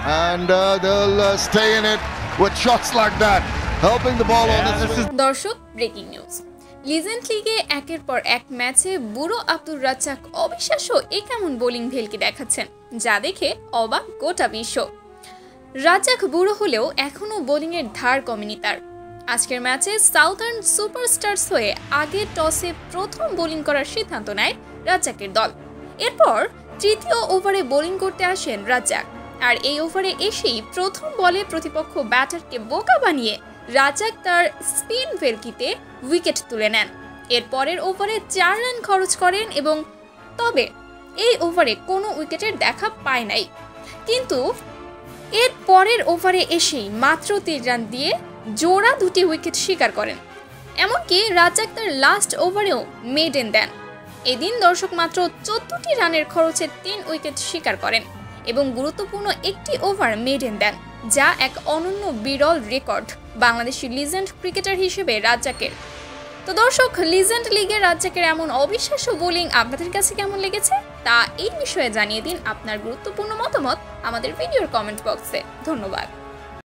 and they'll stay in it with shots like that, helping the ball on its way. দর্শক, breaking news. Legend লিগে একের পর এক ম্যাচে বুড়ো আব্দুর রাজ্জাক অবিশ্বাস্য কেমন বোলিং ভেলকি দেখাচ্ছেন, যা দেখে অবাক গোটা বিশ্ব। রাজ্জাক বুড়ো হলেও এখনও বোলিংয়ের ধার কমেনি তার। আজকের ম্যাচে সাউথার্ন সুপারস্টার্স হয়ে আগে টসে প্রথম বোলিং করার সিদ্ধান্ত নেয় রাজ্জাকের দল। এরপর তৃতীয় ওভারে বোলিং করতে আসেন রাজ্জাক, আর এই ওভারে এসেই প্রথম বলে প্রতিপক্ষ ব্যাটারকে বোকা বানিয়ে রাজ্জাক তার স্পিন ভেলকিতে উইকেট তুলে নেন। এর পরের ওভারে 4 রান খরচ করেন এবং তবে এই ওভারে কোনো উইকেটের দেখা পায় নাই, কিন্তু এর পরের ওভারে এসেই মাত্র 3 রান দিয়ে জোড়া 2টি উইকেট শিকার করেন। এমনকি রাজ্জাক তার লাস্ট ওভারেও মেডেন দেন। এদিন দর্শক মাত্র 14টি রানের খরচে 3 উইকেট শিকার করেন এবং গুরুত্বপূর্ণ একটি ওভার মেডেন দেন, যা এক অনন্য বিরল রেকর্ড বাংলাদেশি লিজেন্ড ক্রিকেটার হিসেবে রাজ্জাকের। তো দর্শক, লিজেন্ড লিগে রাজ্জাকের এমন অবিশ্বাস্য বোলিং আপনাদের কাছে কেমন লেগেছে তা এই বিষয়ে জানিয়ে দিন আপনার গুরুত্বপূর্ণ মতামত আমাদের ভিডিওর কমেন্ট বক্সে। ধন্যবাদ।